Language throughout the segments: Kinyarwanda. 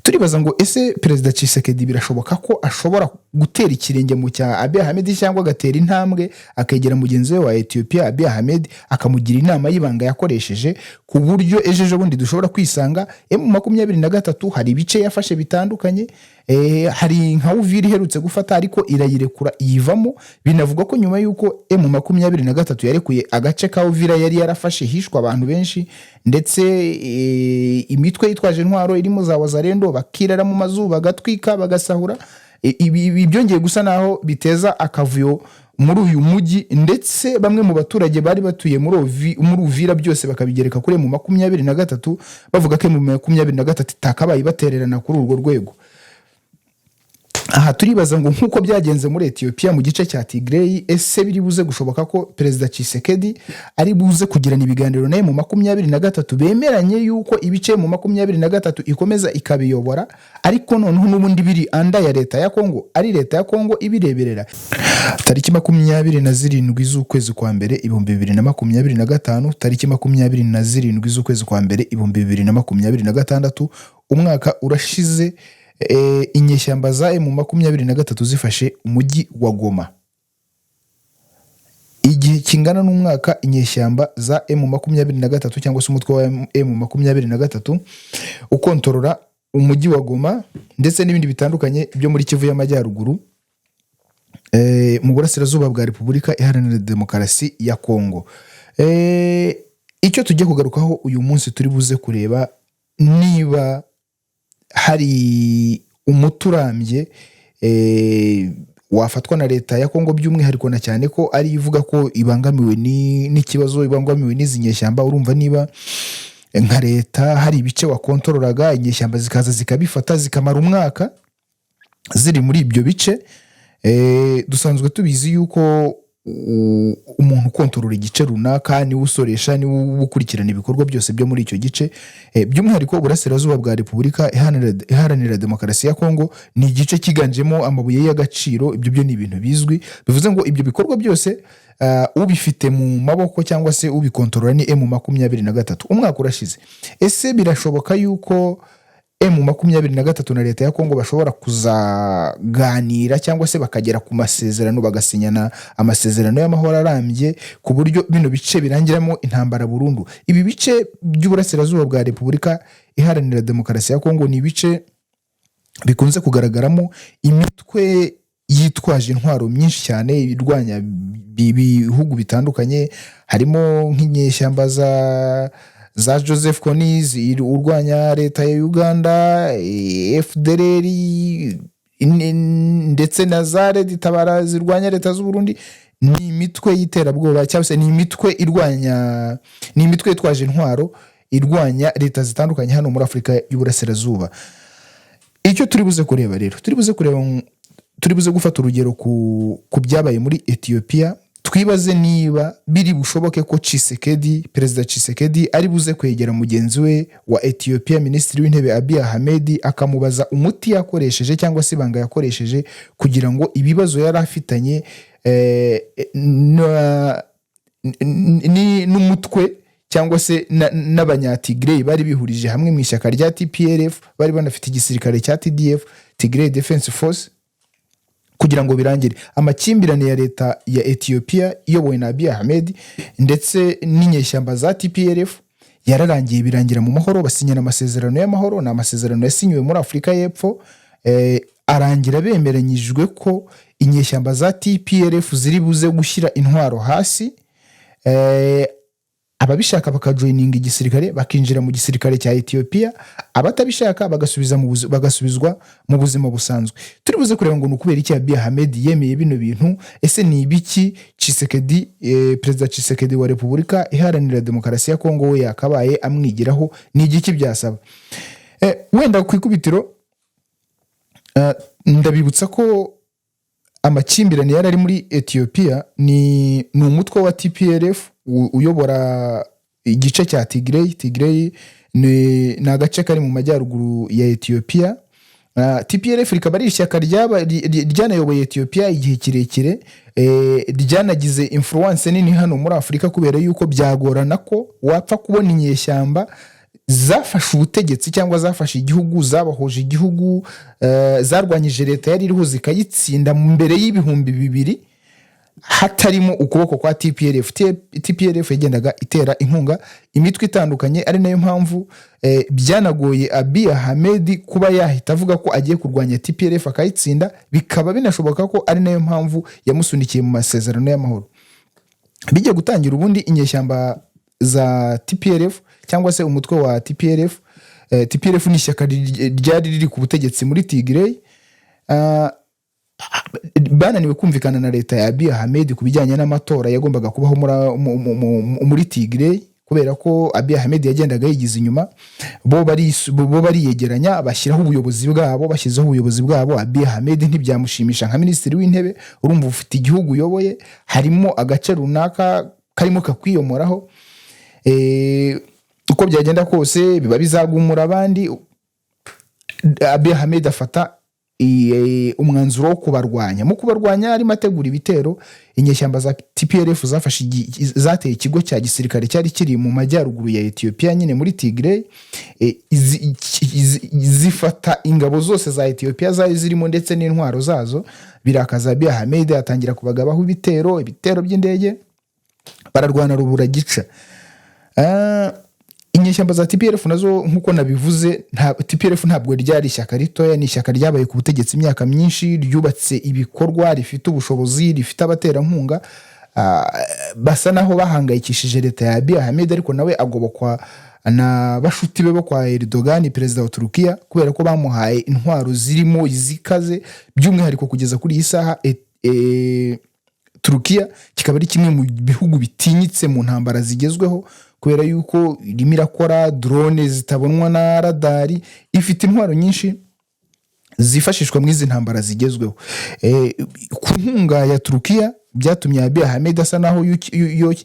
turibaza ngo ese Perezida Tshisekedi birashoboka ko ashobora gutera ikirenge mu cya Abiy Ahmed cyangwa agatera intambwe akegera mugenzi we wa Ethiopia Abiy Ahmed akamugira inama y'ibanga yakoresheje ku buryo ejo bundi dushobora kwisanga M23 hari ibice yafashe bitandukanye, hari nka Uvira iherutse gufata ariko irayirekura yivamo. Binavuga ko nyuma yuko M23 yarekuye agace ka Uvira yari yarafashe hishwa abantu benshi, ndetse imitwe yitwaje intwaro irimo za Wazalendo bakirara mu mazuba gatwika bagasahura. Ibi byongeye gusa naho biteza akavuyo muri uyu mujyi, ndetse bamwe mu baturage bari batuye muri Uvira byose bakabigereka kuri M23 bavuga ko M23 takabaye batererana kuri urwo rwego. Aha turibaza ngo nkuko byagenze muri Ethiopia mu gice cya Tigray, ese biri buze gushoboka ko Perezida Tshisekedi ari buze kugirana ibiganiro naye mu 23 bemeranye yuko ibice mu 23 ikomeza ikabiyobora, ariko noneho n'ubundi biri anda ya leta ya Kongo, ari leta ya Kongo ibireberera. Tariki 27 z'ukwezi kwa mbere 2025, tariki 27 z'ukwezi kwa mbere 2026, umwaka urashize inyeshyamba za M23 zifashe umujyi wa Goma. Igihe kingana n'umwaka inyeshyamba za M23 cyangwa se umutwe wa M23 ukontorora umujyi wa Goma ndetse n'ibindi bitandukanye byo muri Kivu y'Amajyaruguru mu burasirazuba bwa Repubulika Iharanira Demokarasi ya Kongo. Icyo tujye kugarukaho uyu munsi turi buze kureba niba hari umuturambye wafatwa na leta ya Kongo, by'umwihariko na cyane ko ari ivuga ko ibangamiwe n'ikibazo, ibangamiwe n'izinyeshyamba. Urumva niba nka leta hari ibice wakontorolaga inyeshyamba zikaza zikabifata zikamara umwaka ziri muri ibyo bice, dusanzwe tubizi yuko umuntu ukontorora igice runaka ni usoresha ni ukurikirana ibikorwa byose byo muri icyo gice, by'umwihariko uburasirazuba bwa Repubulika Iharanira Demokarasi ya Kongo ni igice kiganjemo amabuye y'agaciro. Ibyo byo ni ibintu bizwi, bivuze ngo ibyo bikorwa byose ubifite mu maboko cyangwa se ubikontorora ni M23. Umwaka urashize, ese birashoboka yuko M23 na leta ya Kongo bashobora kuzaganira cyangwa se bakagera ku masezerano, bagasinyana amasezerano y'amahoro arambye ku buryo bino bice birangiramo intambara burundu? Ibi bice by'uburasirazuba bwa Repubulika Iharanira Demokarasi ya Kongo ni ibice bikunze kugaragaramo imitwe yitwaje intwaro myinshi cyane irwanya ibihugu bitandukanye, harimo nk'inyeshyamba za Joseph Kony urwanya leta ya Uganda, FDLR ndetse na za Red Tabara zirwanya leta z'u Burundi. Ni imitwe y'iterabwoba cyangwa se ni imitwe yitwaje intwaro irwanya leta zitandukanye hano muri Afurika y'Uburasirazuba. Icyo turi buze kureba rero, turi buze gufata urugero ku byabaye muri Ethiopia. Twibaze niba biri bushoboke ko Perezida Tshisekedi ari buze kwegera mugenzi we wa Ethiopia, Minisitiri w'Intebe Abiy Ahmed, akamubaza umuti yakoresheje cyangwa se ibanga yakoresheje kugira ngo ibibazo yari afitanye n'umutwe cyangwa se n'abanyatigray bari bihurije hamwe mu ishyaka rya TPLF, bari banafite igisirikare cya TDF, Tigray Defense Force, kugira ngo birangire. Amakimbirane ya leta ya Ethiopia iyobowe na Abiy Ahmed ndetse n'inyeshyamba za TPLF yararangiye, birangira mu mahoro, basinyana amasezerano y'amahoro. Ni amasezerano yasinywe muri Afurika y'Epfo, arangira bemeranyijwe ko inyeshyamba za TPLF ziri buze gushyira intwaro hasi, ababishaka bakajoininga igisirikare bakinjira mu gisirikare cya Ethiopia, abatabishaka bagasubizwa mu buzima busanzwe. Turi buze kureba ngo nukubera iki Abiy Ahmed yemeye bino bintu, ese ni ibiki Perezida Tshisekedi wa Repubulika Iharanira Demokarasi ya Kongo we yakabaye amwigiraho, ni igiki byasaba. Wenda ku ikubitiro ndabibutsa ko amakimbirane yari ari muri Ethiopia ni umutwe wa TPLF uyobora igice cya Tigray ni agace kari mu majyaruguru ya Ethiopia. TPLF rikaba ari ishyaka ryanayoboye Ethiopia igihe kirekire, ryanagize influence nini hano muri Afurika kubera yuko byagorana ko wapfa kubona inyeshyamba zafashe ubutegetsi cyangwa zafashe igihugu, zabahoje igihugu, zarwanyije leta yari iriho zikayitsinda mbere y'ibihumbi bibiri hatarimo ukuboko kwa TPLF. TPLF yagendaga itera inkunga imitwe itandukanye, ari nayo mpamvu byanagoye Abiy Ahmed kuba yahita avuga ko agiye kurwanya TPLF akayitsinda, bikaba binashoboka ko ari nayo mpamvu yamusunikiye mu masezerano y'amahoro. Bijya gutangira ubundi inyeshyamba za TPLF cyangwa se umutwe wa TPLF, TPLF ni ishyaka ryari riri ku butegetsi muri Tigray, bananiwe kumvikana na leta ya Abiy Ahmed ku bijyanye n'amatora yagombaga kubaho muri Tigray, kubera ko Abiy Ahmed yagendaga yigiza inyuma. Bo bariyegeranya bashyiraho ubuyobozi bwabo, bashyizeho ubuyobozi bwabo. Abiy Ahmed ntibyamushimisha nka minisitiri w'intebe, urumva ufite igihugu uyoboye harimo agace runaka karimo kakwiyomoraho, uko byagenda kose biba bizagumura abandi. Abiy Ahmed afata umwanzuro wo kubarwanya. Mu kubarwanya arimo ategura ibitero. Inyeshyamba za TPLF zateye ikigo cya gisirikare cyari kiri mu majyaruguru ya Ethiopia nyine muri Tigray, zifata ingabo zose za Ethiopia zari zirimo ndetse n'intwaro zazo, birakaza Abiy Ahmed atangira kubagabaho ibitero by'indege, bararwana rubura gica. Inyeshyamba za TPLF nazo nkuko nabivuze, TPLF ntabwo ryari ishyaka ritoya, ni ishyaka ryabaye ku butegetsi imyaka myinshi, ryubatse ibikorwa, rifite ubushobozi, rifite abaterankunga, basa naho bahangayikishije leta ya Abiy Ahmed, ariko nawe agobokwa na bashuti be bo kwa Erdogan, perezida wa Turukiya, kubera ko bamuhaye intwaro zirimo izikaze, by'umwihariko kugeza kuri iyi saha Turukiya kikaba ari kimwe mu bihugu bitinyitse mu ntambara zigezweho, kubera yuko irimo irakora drone zitabonwa na radari, ifite intwaro nyinshi zifashishwa muri izi ntambara zigezweho. Ku nkunga ya Turukiya byatumye Abiy Ahmed asa naho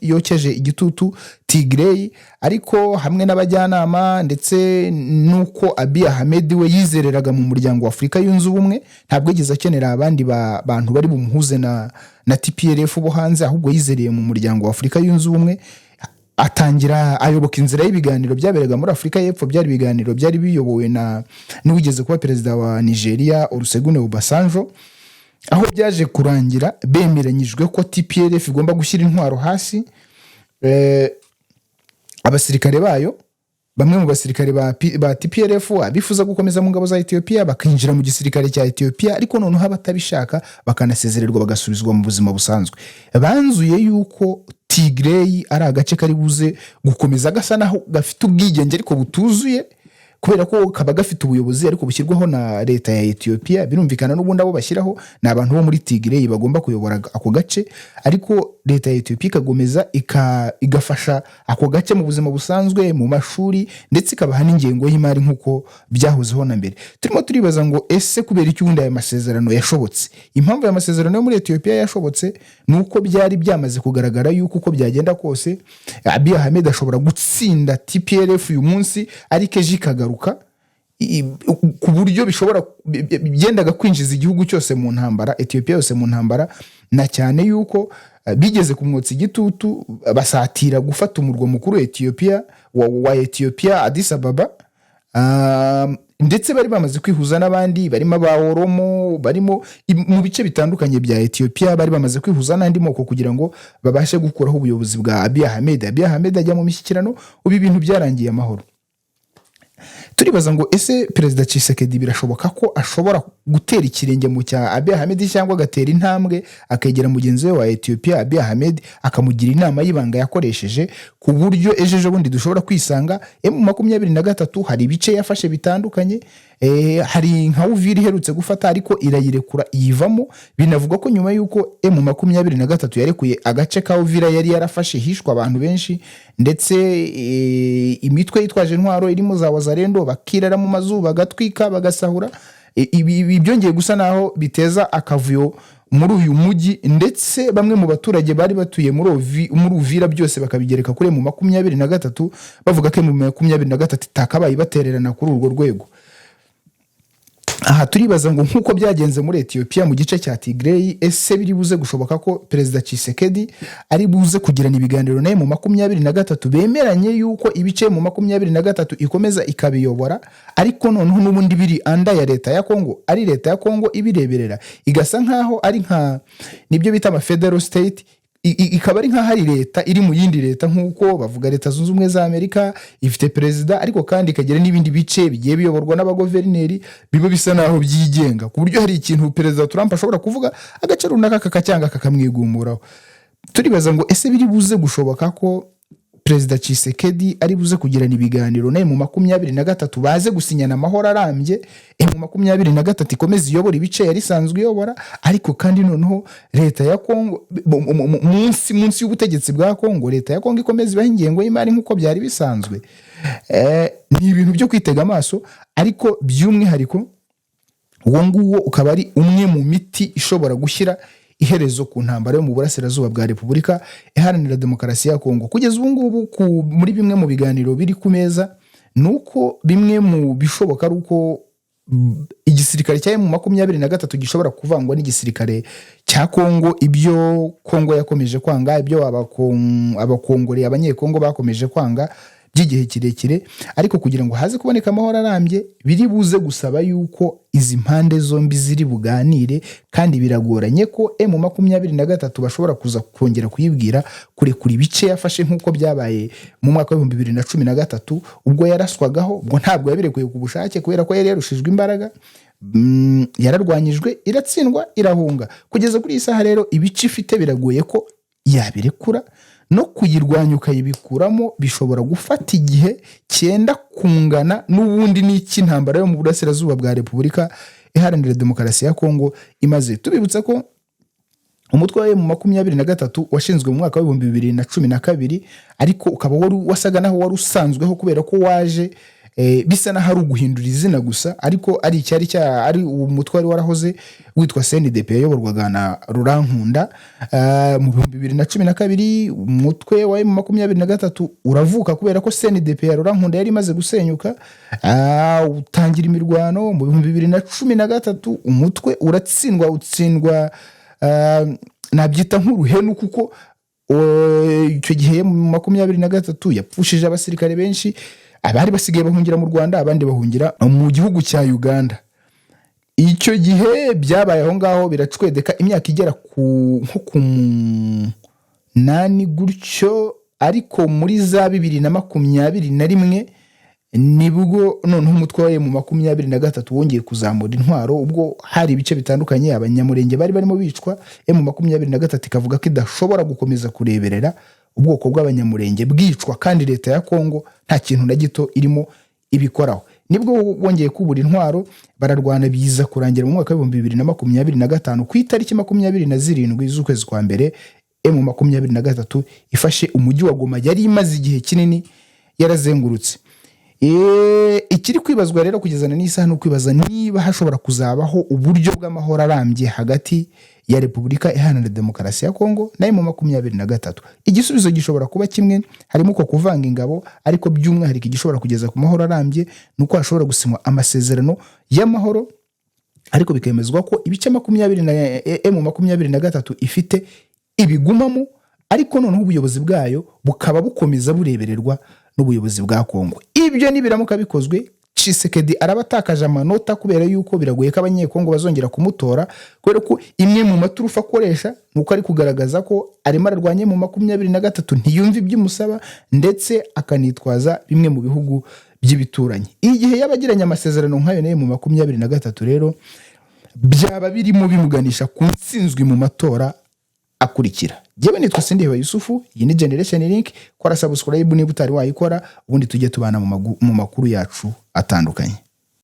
yokeje igitutu Tigray, ariko hamwe n'abajyanama ndetse nuko Abiy Ahmed we yizereraga mu muryango wa Afurika yunze ubumwe, ntabwo yigeze akenera abandi bantu bari bumuhuze na TPLF bo hanze, ahubwo yizereye mu muryango wa Afurika yunze ubumwe. Atangira ayoboka inzira y'ibiganiro byaberaga muri Afurika y'Epfo, byari ibiganiro byari biyobowe n'uwigeze kuba perezida wa Nigeria Olusegun Obasanjo, aho byaje kurangira bemeranyijwe ko TPLF igomba gushyira intwaro hasi. Abasirikare bayo, bamwe mu basirikare ba TPLF bifuza gukomeza mu ngabo za Ethiopia bakinjira mu gisirikare cya Ethiopia, ariko noneho abatabishaka bakanasezererwa bagasubizwa mu buzima busanzwe. Banzuye yuko Tigray ari agace kari buze gukomeza gasa naho gafite ubwigenge ariko butuzuye, kubera ko kaba gafite ubuyobozi ariko bushyirwaho na leta ya Ethiopia. Birumvikana n'ubundi abo bashyiraho ni abantu bo muri Tigray bagomba kuyobora ako gace, ariko leta ya Ethiopia ikagomeza igafasha ako gace mu buzima busanzwe, mu mashuri, ndetse ikabaha n'ingengo y'imari nk'uko byahozeho na mbere. Turimo turibaza ngo ese kubera iki ubundi aya masezerano yashobotse? Impamvu aya masezerano yo muri Ethiopia yashobotse nuko byari byamaze kugaragara yuko uko byagenda kose Abiy Ahmed ashobora gutsinda TPLF uyu munsi, ariko ejo ikagaruka, ku buryo bishobora byendaga kwinjiza igihugu cyose mu ntambara, Ethiopia yose mu ntambara, na cyane yuko bigeze kumwotsa igitutu basatira gufata umurwa mukuru wa Ethiopia Addis Ababa, ndetse bari bamaze kwihuza n'abandi, barimo Oromo, barimo mu bice bitandukanye bya Ethiopia, bari bamaze kwihuza n'andi moko kugira ngo babashe gukuraho ubuyobozi bwa Abiy Ahmed. Abiy Ahmed ajya mu mishyikirano, ubu ibintu byarangiye amahoro. Turibaza ngo ese perezida Tshisekedi birashoboka ko ashobora gutera ikirenge mu cya Abiy Ahmed cyangwa agatera intambwe akegera mugenzi we wa Ethiopia Abiy Ahmed akamugira inama y'ibanga yakoresheje, ku buryo ejo bundi dushobora kwisanga M23 hari ibice yafashe bitandukanye, hari nka Uvira iherutse gufata ariko irayirekura iyivamo. Binavuga ko nyuma yuko M23 yarekuye agace ka Uvira yari yarafashe hishwa abantu benshi, ndetse imitwe yitwaje intwaro irimo za Wazalendo bakirara mu mazu bagatwika bagasahura. Ibi byongeye gusa naho biteza akavuyo muri uyu mujyi, ndetse bamwe mu baturage bari batuye muri Uvira byose bakabigereka kuri M23 bavuga ko M23 itakabaye batererana kuri urwo rwego. aha turibaza ngo nk'uko byagenze muri Ethiopia mu gice cya Tigray, ese biri buze gushoboka ko Perezida Tshisekedi ari buze kugirana ibiganiro naye mu 23 bemeranye yuko ibice mu 23 ikomeza ikabiyobora, ariko noneho n'ubundi biri anda ya leta ya Kongo, ari leta ya Kongo ibireberera, igasa nkaho ari nka nibyo bita ama federal state, ikaba ari nkaho ari leta iri mu yindi leta, nk'uko bavuga Leta Zunze Ubumwe za Amerika ifite perezida, ariko kandi ikagira n'ibindi bice bigiye biyoborwa n'abaguverineri biba bisa naho byigenga, ku buryo hari ikintu Perezida Trump ashobora kuvuga agace runaka kakacyanga kakamwigumuraho. Turibaza ngo ese biri buze gushoboka ko Perezida Tshisekedi ari buze kugirana ibiganiro naye mu 23 baze gusinyana amahoro arambye, mu 23 ikomeza iyobora ibice yari isanzwe iyobora, ariko kandi noneho leta ya Kongo munsi y'ubutegetsi bwa Kongo, leta ya Kongo ikomeza ibaha ingengo y'imari nk'uko byari bisanzwe. Ni ibintu byo kwitega amaso, ariko by'umwihariko uwo nguwo ukaba ari umwe mu miti ishobora gushyira iherezo ku ntambara yo mu burasirazuba bwa Repubulika Iharanira Demokarasi ya Kongo. Kugeza ubu ngubu muri bimwe mu biganiro biri ku meza, nuko bimwe mu bishoboka ari uko igisirikare cya mu 23 gishobora kuvangwa n'igisirikare cya Kongo, ibyo Kongo yakomeje kwanga, ibyo abakongore abanyekongo bakomeje kwanga by'igihe kirekire, ariko kugira ngo haze kuboneka amahoro arambye biri buze gusaba yuko izi mpande zombi ziri buganire, kandi biragoranye ko M23 bashobora kuza kongera kuyibwira kurekura ibice yafashe nk'uko byabaye mu mwaka wa 2013 ubwo yaraswagaho, ubwo ntabwo yabirekuye ku bushake kubera ko yari yarushijwe imbaraga, yararwanyijwe, iratsindwa, irahunga. Kugeza kuri isaha rero ibice ifite biragoye ko yabirekura, no kuyirwanya ukayibikuramo bishobora gufata igihe cyenda kungana n'ubundi n'iki ntambara yo mu burasirazuba bwa Repubulika Iharanira Demokarasi ya Kongo imaze. Tubibutsa ko umutwe wa M23 washinzwe mu mwaka wa 2012, ariko ukaba wasaga naho wari usanzweho kubera ko waje bisa na hari uguhindura izina gusa, ariko ari icyari ari umutwe wari warahoze witwa CNDP yayoborwaga na Rurankunda. Mu 2012 umutwe wa M23 uravuka kubera ko CNDP ya Rurankunda yari imaze gusenyuka, utangira imirwano. Mu 2013 umutwe utsindwa nabyita nk'uruhenu, kuko icyo gihe mu 23 yapfushije abasirikare benshi, abari basigaye bahungira mu Rwanda, abandi bahungira mu gihugu cya Uganda. Icyo gihe byabaye aho ngaho biracwedeka imyaka igera ku 8 gutyo, ariko muri za 2021 nibwo noneho umutwe wa M23 wongeye kuzamura intwaro, ubwo hari ibice bitandukanye abanyamurenge bari barimo bicwa. M23 ikavuga ko idashobora gukomeza kureberera ubwoko bw'abanyamurenge bwicwa, kandi leta ya Kongo nta kintu na gito irimo ibikoraho. Nibwo bongeye kubura intwaro, bararwana, biza kurangira mu mwaka wa 2025 ku itariki 27 z'ukwezi kwa mbere, M23 ifashe umujyi wa Goma yari imaze igihe kinini yarazengurutse. Ikiri kwibazwa rero kugezana n'isaha no kwibaza niba hashobora kuzabaho uburyo bw'amahoro arambye hagati ya Repubulika Iharanira Demokarasi ya Kongo na M23. Igisubizo gishobora kuba kimwe, harimo uko kuvanga ingabo, ariko by'umwihariko gishobora kugeza ku mahoro arambye nuko hashobora gusinywa amasezerano y'amahoro, ariko bikemezwa ko ibice 20 na M23 ifite ibigumamo, ariko noneho ubuyobozi bwayo bukaba bukomeza burebererwa n'ubuyobozi bwa Kongo. Ibyo nibiramuka bikozwe, Tshisekedi arabatakaje amanota, kubera yuko biragoye ko abanyekongo bazongera kumutora, kubera ko imwe mu maturufu akoresha nuko ari kugaragaza ko arimo ararwanye mu 23 ntiyumva iby'umusaba, ndetse akanitwaza bimwe mu bihugu by'ibituranyi. Igihe yabagiranye amasezerano nk'ayo nayo mu 23 rero byaba birimo bimuganisha ku ntsinzwi mu matora akurikira. Jewe nitwa Sindiheba Yusufu, iyi ni Generation Link. Kora subscribe niba utari wayikora, ubundi tujye tubana mu makuru yacu atandukanye.